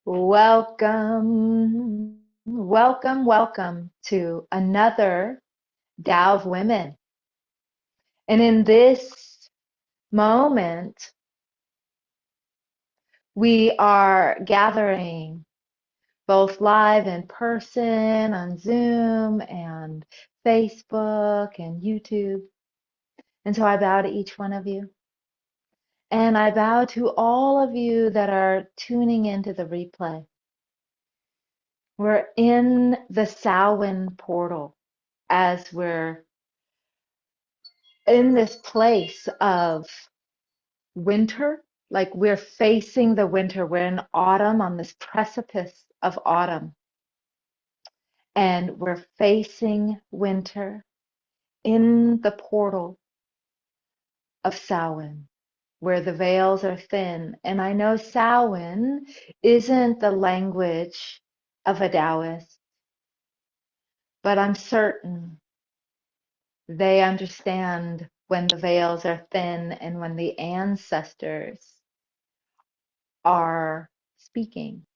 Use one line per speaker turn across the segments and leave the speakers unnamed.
Welcome, welcome to another Tao of Women. And in this moment, we are gathering both live in person on Zoom and Facebook and YouTube. And so I bow to each one of you. And I bow to all of you that are tuning into the replay. We're in the Samhain portal as we're in this place of winter, like we're facing the winter. We're in autumn, on this precipice of autumn, and we're facing winter in the portal of Samhain, where the veils are thin. And I know Samhain isn't the language of a Taoist, but I'm certain they understand when the veils are thin and when the ancestors are speaking.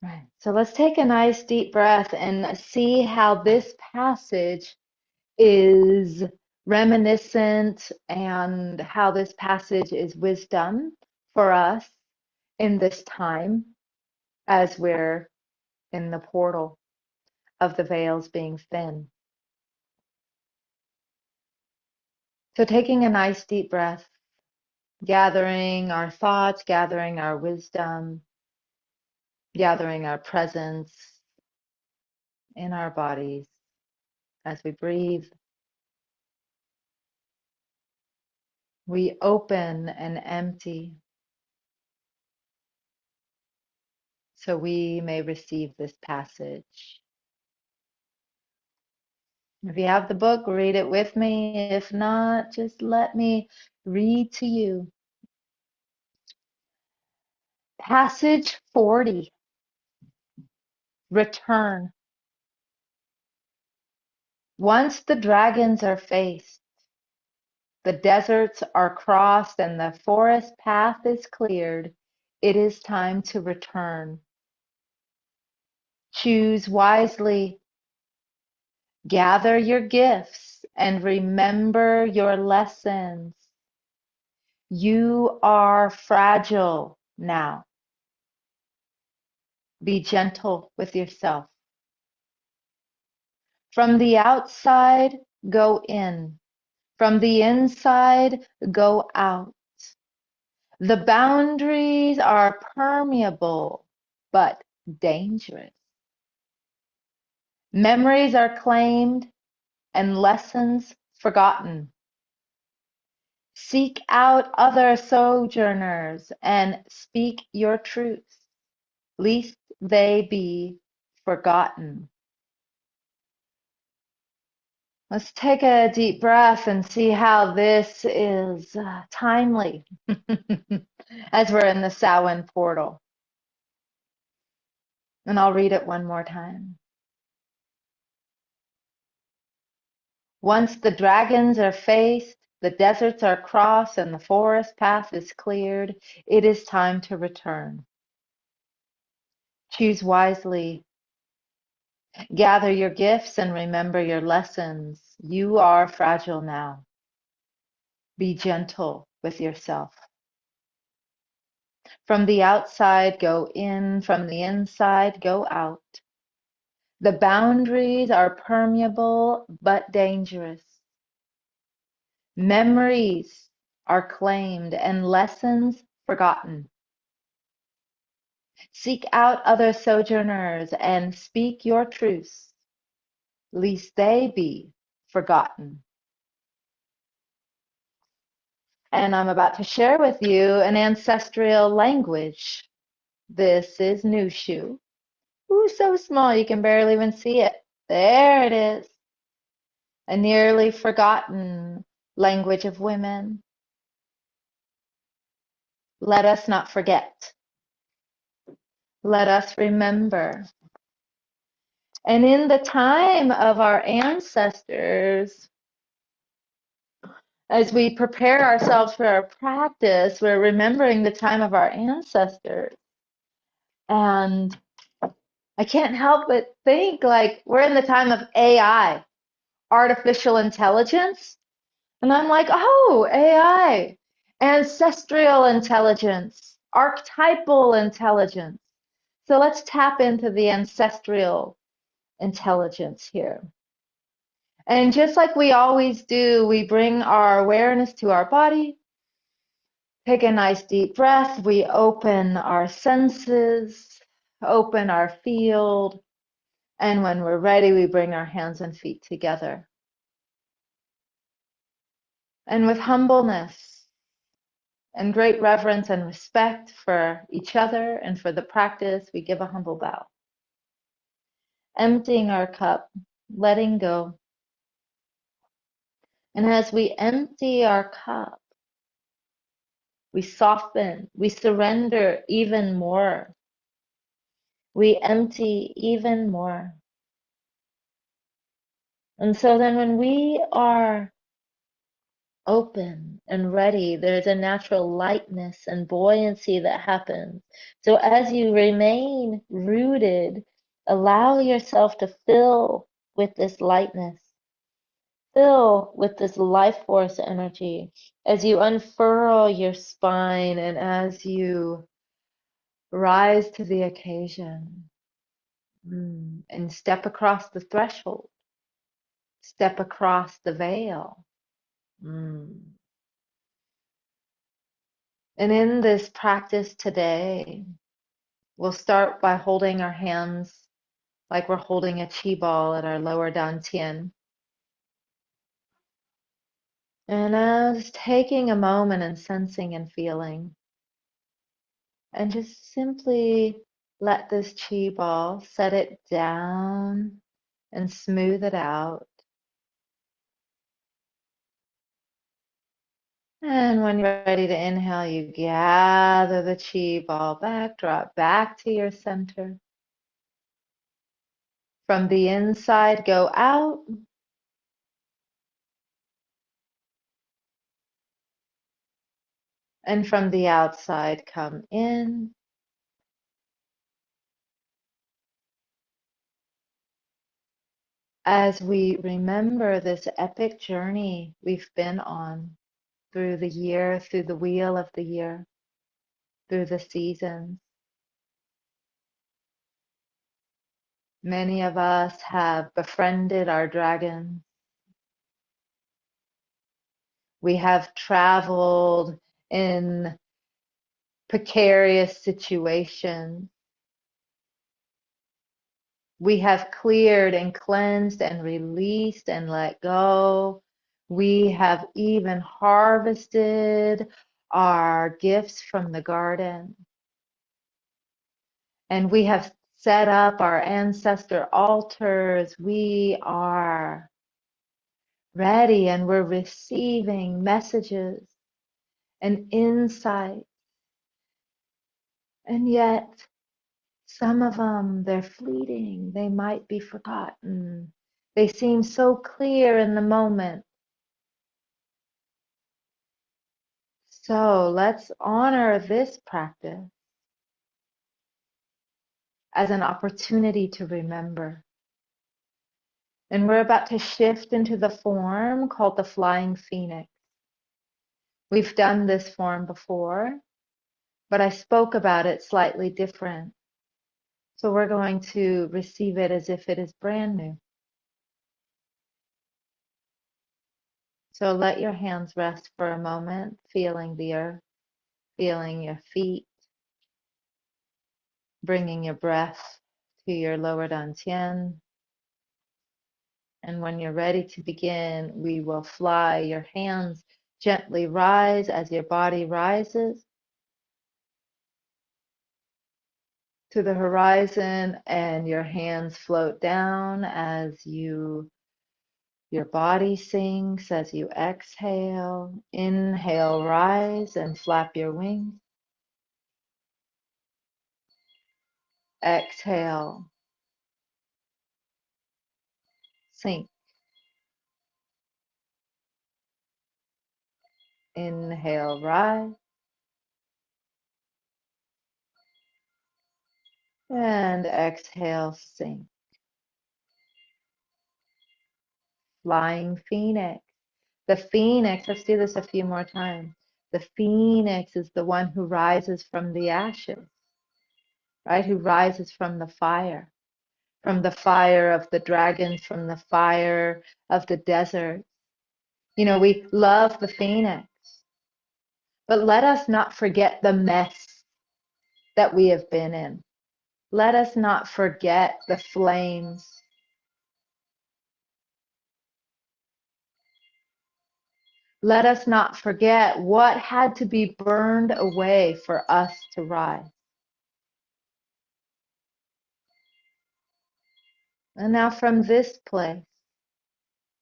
Right. So let's take a nice deep breath and see how this passage is reminiscent and how this passage is wisdom for us in this time as we're in the portal of the veils being thin. So taking a nice deep breath, gathering our thoughts, gathering our wisdom, gathering our presence in our bodies as we breathe. We open and empty so we may receive this passage. If you have the book, read it with me. If not, just let me read to you. Passage 40, Return. Once the dragons are faced, the deserts are crossed, and the forest path is cleared, it is time to return. Choose wisely. Gather your gifts and remember your lessons. You are fragile now. Be gentle with yourself. From the outside, go in. From the inside, go out. The boundaries are permeable, but dangerous. Memories are claimed and lessons forgotten. Seek out other sojourners and speak your truths, lest they be forgotten. Let's take a deep breath and see how this is timely as we're in the Samhain portal. And I'll read it one more time. Once the dragons are faced, the deserts are crossed, and the forest path is cleared, it is time to return. Choose wisely. Gather your gifts and remember your lessons. You are fragile now. Be gentle with yourself. From the outside, go in. From the inside, go out. The boundaries are permeable but dangerous. Memories are claimed and lessons forgotten. Seek out other sojourners and speak your truths, lest they be forgotten. And I'm about to share with you an ancestral language. This is Nushu. Ooh, so small you can barely even see it. There it is. A nearly forgotten language of women. Let us not forget. Let us remember. And in the time of our ancestors, As we prepare ourselves for our practice, we're remembering the time of our ancestors. And I can't help but think like we're in the time of AI, artificial intelligence. And I'm like, oh, AI, ancestral intelligence, archetypal intelligence. So let's tap into the ancestral intelligence here. And just like we always do, we bring our awareness to our body. Take a nice deep breath. We open our senses, open our field. And when we're ready, we bring our hands and feet together. And with humbleness and great reverence and respect for each other and for the practice, we give a humble bow. Emptying our cup, letting go. And as we empty our cup, we soften, we surrender even more. We empty even more. And so then when we are open and ready, there's a natural lightness and buoyancy that happens. So as you remain rooted, allow yourself to fill with this lightness, fill with this life force energy as you unfurl your spine and as you rise to the occasion and step across the threshold, step across the veil. And in this practice today, we'll start by holding our hands like we're holding a chi ball at our lower dantian. And as taking a moment and sensing and feeling, and just simply let this chi ball set it down and smooth it out. And when you're ready to inhale, you gather the chi ball back, drop back to your center. From the inside, go out. And from the outside, come in. As we remember this epic journey we've been on through the year, through the wheel of the year, through the seasons. Many of us have befriended our dragons. We have traveled in precarious situations. We have cleared and cleansed and released and let go. We have even harvested our gifts from the garden. And we have set up our ancestor altars. We are ready and we're receiving messages and insight. And yet, some of them, they're fleeting. They might be forgotten. They seem so clear in the moment. So let's honor this practice as an opportunity to remember. And we're about to shift into the form called the Flying Phoenix. We've done this form before, but I spoke about it slightly different. So we're going to receive it as if it is brand new. So let your hands rest for a moment, feeling the earth, feeling your feet, bringing your breath to your lower dantian. And when you're ready to begin, we will fly. Your hands gently rise as your body rises to the horizon, and your hands float down as your body sinks as you exhale. Inhale, rise and flap your wings. Exhale, sink. Inhale, rise. And exhale, sink. Flying phoenix. The phoenix, let's do this a few more times. The phoenix is the one who rises from the ashes, right? Who rises from the fire of the dragons, from the fire of the desert. You know, we love the phoenix, but let us not forget the mess that we have been in. Let us not forget the flames. Let us not forget what had to be burned away for us to rise. And now from this place,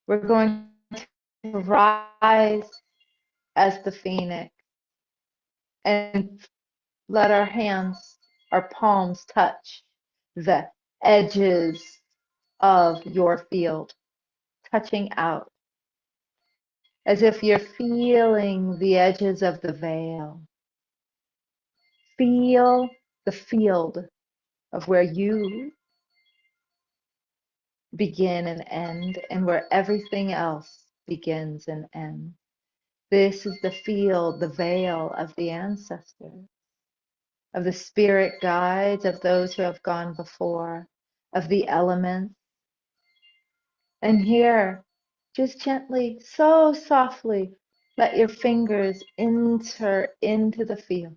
we're going to rise as the phoenix and let our hands, our palms touch the edges of your field, touching out, as if you're feeling the edges of the veil. Feel the field of where you begin and end, and where everything else begins and ends. This is the field, the veil of the ancestors, of the spirit guides, of those who have gone before, of the elements. And here, just gently, so softly, let your fingers enter into the field.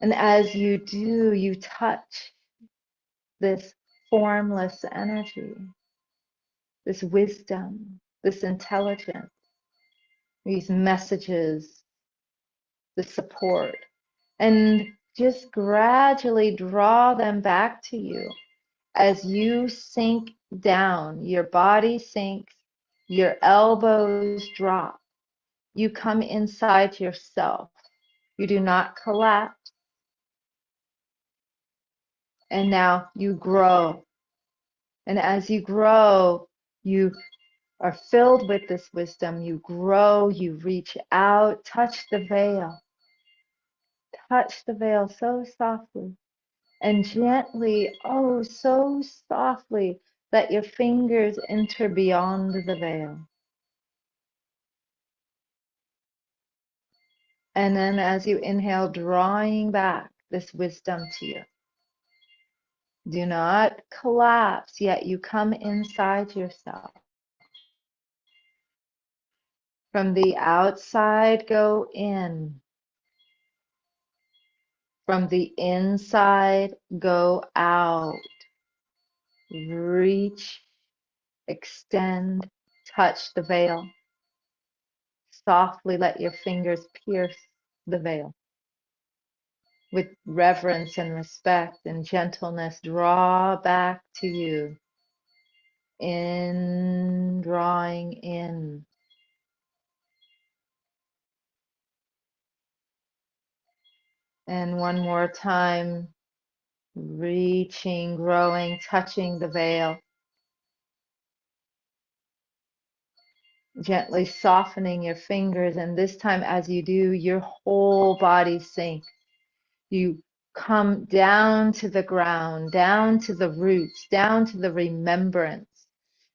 And as you do, you touch this formless energy, this wisdom, this intelligence, these messages, the support, and just gradually draw them back to you as you sink down. Your body sinks, your elbows drop. You come inside yourself. You do not collapse. And now you grow. And as you grow, you are filled with this wisdom. You grow, you reach out, touch the veil. Touch the veil so softly and gently, oh, so softly, let your fingers enter beyond the veil. And then as you inhale, drawing back this wisdom to you. Do not collapse, yet you come inside yourself. From the outside, go in. From the inside, go out. Reach, extend, touch the veil. Softly let your fingers pierce the veil. With reverence and respect and gentleness, draw back to you. In, drawing in. And one more time, reaching, growing, touching the veil. Gently softening your fingers, and this time as you do, your whole body sinks. You come down to the ground, down to the roots, down to the remembrance,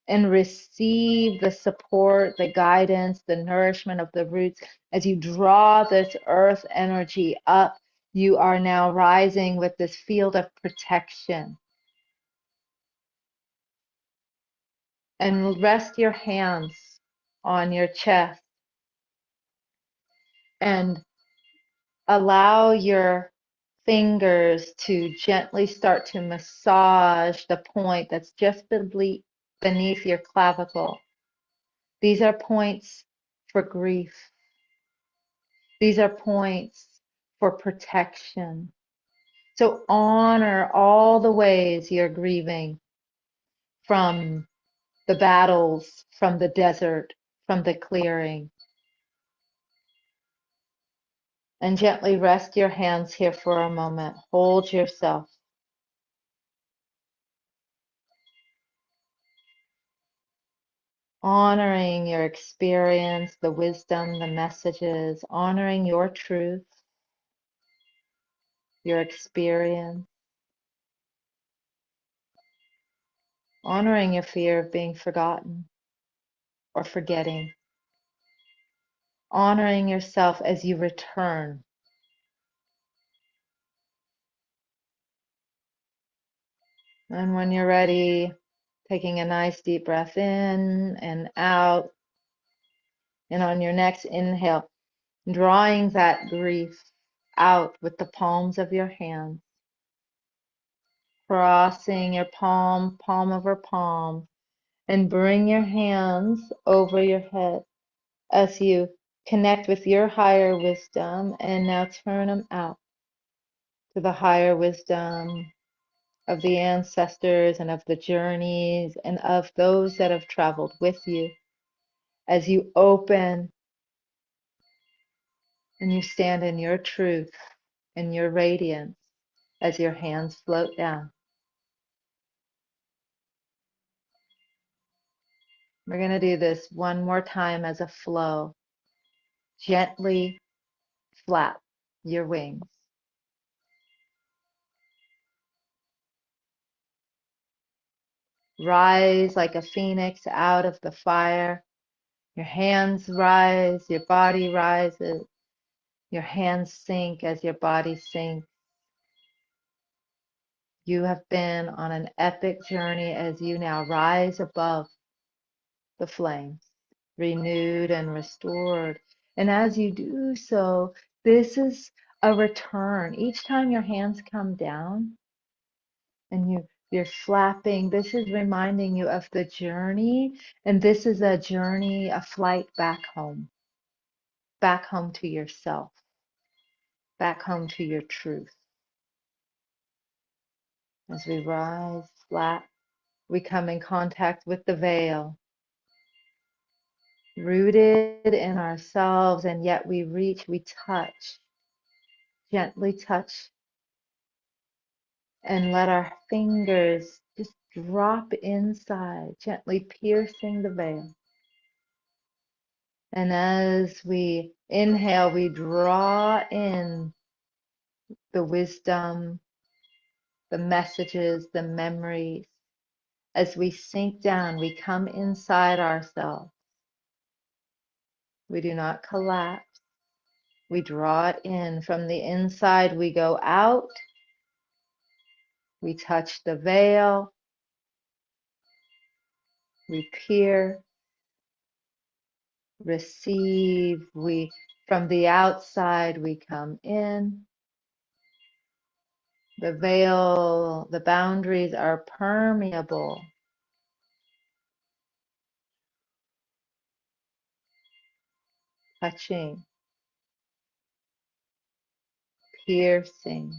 and receive the support, the guidance, the nourishment of the roots. As you draw this earth energy up, you are now rising with this field of protection. And rest your hands on your chest and allow your fingers to gently start to massage the point that's just beneath your clavicle. These are points for grief. These are points for protection. So honor all the ways you're grieving, from the battles, from the desert, from the clearing. And gently rest your hands here for a moment. Hold yourself. honoring your experience, the wisdom, the messages, honoring your truth, your experience, honoring your fear of being forgotten or forgetting, honoring yourself as you return. And when you're ready, taking a nice deep breath in and out, and on your next inhale, drawing that grief out with the palms of your hands, crossing your palm, palm over palm, and bring your hands over your head as you connect with your higher wisdom, and now turn them out to the higher wisdom of the ancestors and of the journeys and of those that have traveled with you as you open and you stand in your truth and your radiance as your hands float down. We're going to do this one more time as a flow. Gently flap your wings. Rise like a phoenix out of the fire. Your hands rise, your body rises. Your hands sink as your body sinks. You have been on an epic journey as you now rise above the flames, renewed and restored. And as you do so, this is a return. Each time your hands come down and you're flapping, this is reminding you of the journey. And this is a journey, a flight back home to yourself, back home to your truth. As we rise flat, we come in contact with the veil, rooted in ourselves, and yet we reach, we touch, gently touch, and let our fingers just drop inside, gently piercing the veil. And as we inhale, we draw in the wisdom, the messages, the memories. As we sink down, we come inside ourselves. We do not collapse. We draw it in. From the inside, we go out. We touch the veil. We peer, receive. From the outside, we come in. The veil, the boundaries are permeable. Touching, piercing,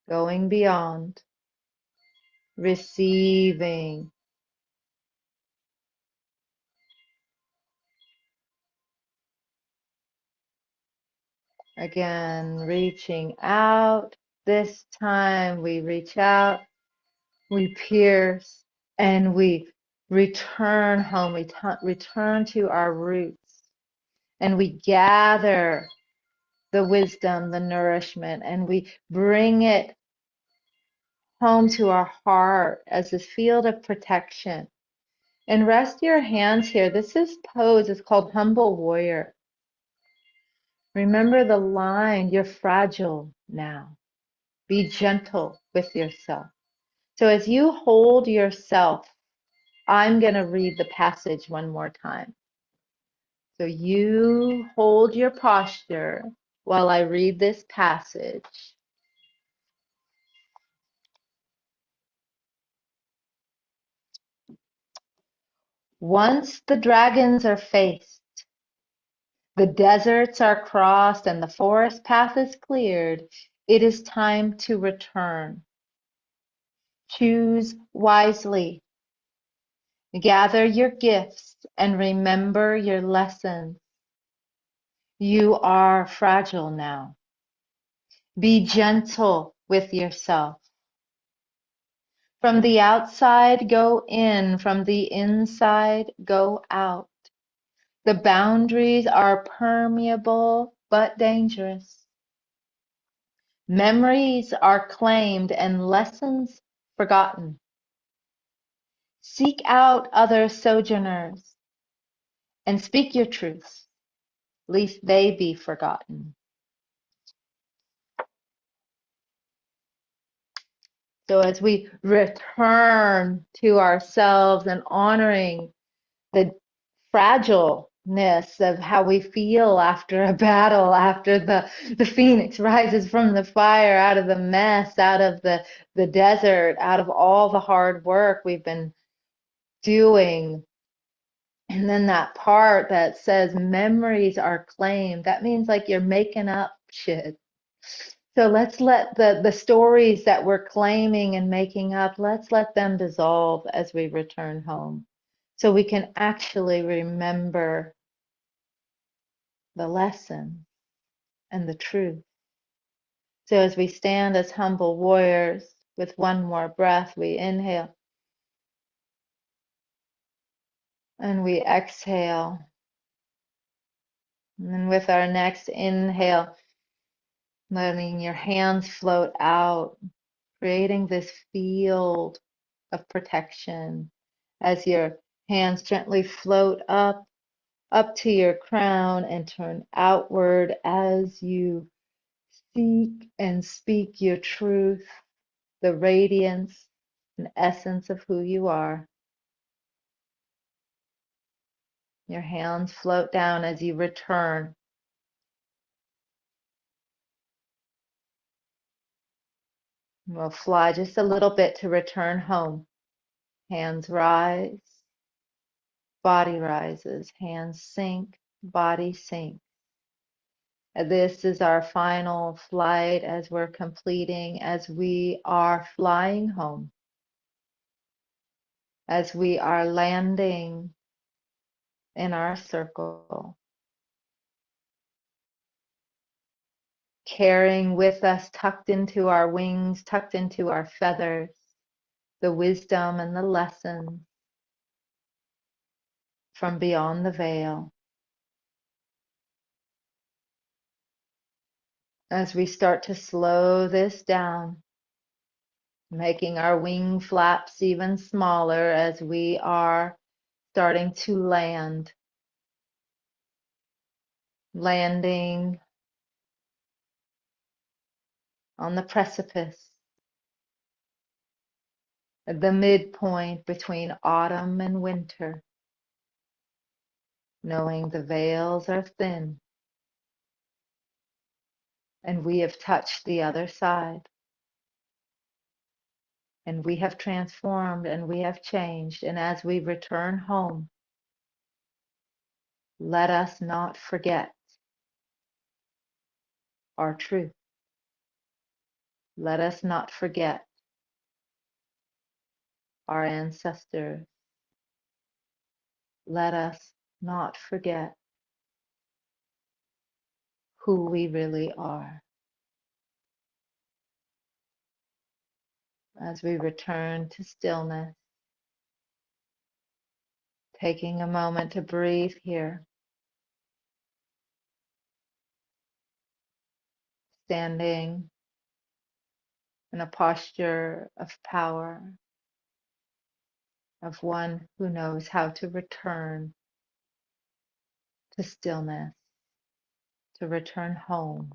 going beyond, receiving. Again, reaching out. This time we reach out, we pierce, and we return home. We return to our roots, and we gather the wisdom, the nourishment, and we bring it home to our heart as this field of protection. And rest your hands here. This is pose. It's called humble warrior. Remember the line, you're fragile now. Be gentle with yourself. So as you hold yourself, I'm going to read the passage one more time. So you hold your posture while I read this passage. Once the dragons are faced, the deserts are crossed, and the forest path is cleared, it is time to return. Choose wisely. Gather your gifts and remember your lessons. You are fragile now. Be gentle with yourself. From the outside, go in. From the inside, go out. The boundaries are permeable but dangerous. Memories are claimed and lessons forgotten. Seek out other sojourners and speak your truths, lest they be forgotten. So as we return to ourselves and honoring the fragileness of how we feel after a battle, after the phoenix rises from the fire, out of the mess, out of the desert, out of all the hard work we've been doing. And then that part that says memories are claimed, that means like you're making up shit. So let's let the stories that we're claiming and making up, let's let them dissolve as we return home. So we can actually remember the lesson and the truth. So as we stand as humble warriors with one more breath, we inhale and we exhale. And then with our next inhale, letting your hands float out, creating this field of protection as your hands gently float up to your crown and turn outward as you seek and speak your truth, the radiance and essence of who you are. Your hands float down as you return. We'll fly just a little bit to return home. Hands rise, body rises, hands sink, body sinks. This is our final flight as we're completing, as we are flying home, as we are landing in our circle, carrying with us, tucked into our wings, tucked into our feathers, the wisdom and the lessons from beyond the veil. As we start to slow this down, making our wing flaps even smaller as we are starting to land, landing on the precipice, at the midpoint between autumn and winter, knowing the veils are thin and we have touched the other side, and we have transformed and we have changed. And as we return home, let us not forget our truth. Let us not forget our ancestors. Let us not forget who we really are. As we return to stillness, taking a moment to breathe here, standing in a posture of power, of one who knows how to return to stillness, to return home,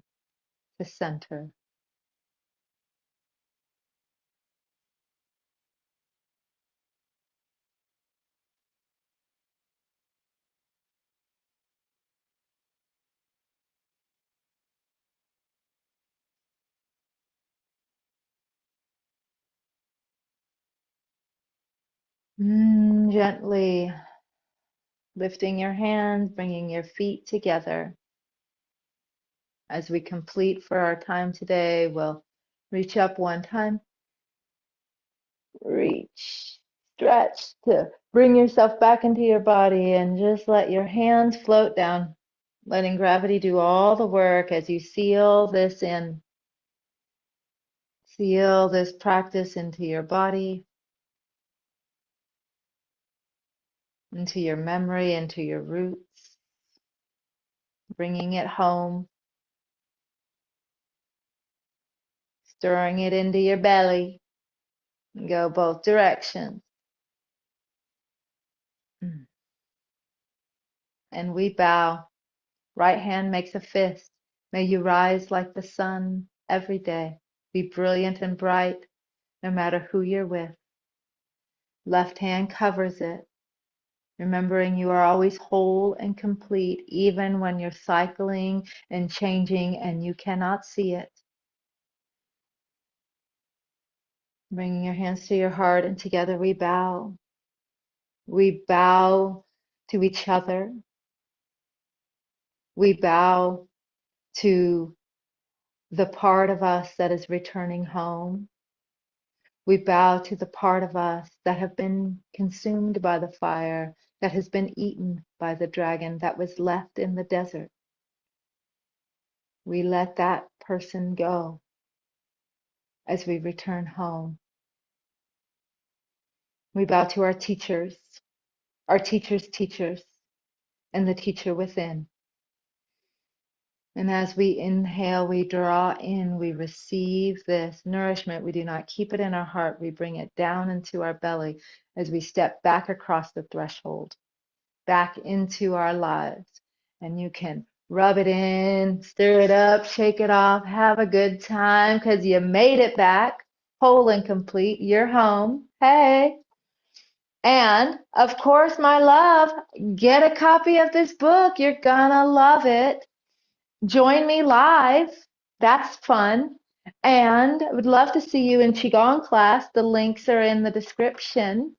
to center. Gently lifting your hands, bringing your feet together. As we complete for our time today, we'll reach up one time, reach, stretch to bring yourself back into your body, and just let your hands float down, letting gravity do all the work as you seal this in. Seal this practice into your body. into your memory, into your roots, bringing it home, stirring it into your belly, and go both directions. And we bow. Right hand makes a fist. May you rise like the sun every day. Be brilliant and bright, no matter who you're with. Left hand covers it, remembering you are always whole and complete, even when you're cycling and changing and you cannot see it. Bringing your hands to your heart, and together we bow. We bow to each other. We bow to the part of us that is returning home. We bow to the part of us that have been consumed by the fire, that has been eaten by the dragon, that was left in the desert. We let that person go as we return home. We bow to our teachers, teachers, and the teacher within. And as we inhale, we draw in, we receive this nourishment. We do not keep it in our heart. We bring it down into our belly as we step back across the threshold, back into our lives. And you can rub it in, stir it up, shake it off, have a good time because you made it back whole and complete. You're home. Hey. And of course, my love, get a copy of this book. You're gonna love it. Join me live. That's fun. And I would love to see you in Qigong class. The links are in the description.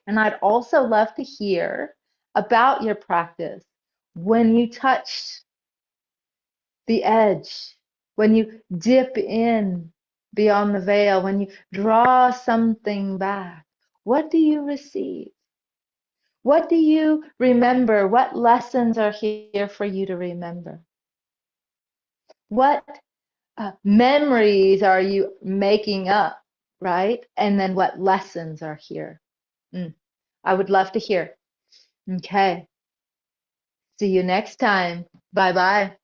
And I'd also love to hear about your practice when you touch the edge, when you dip in beyond the veil, when you draw something back. What do you receive? What do you remember? What lessons are here for you to remember? What memories are you making up, right? And then what lessons are here? I would love to hear. Okay. See you next time. Bye bye.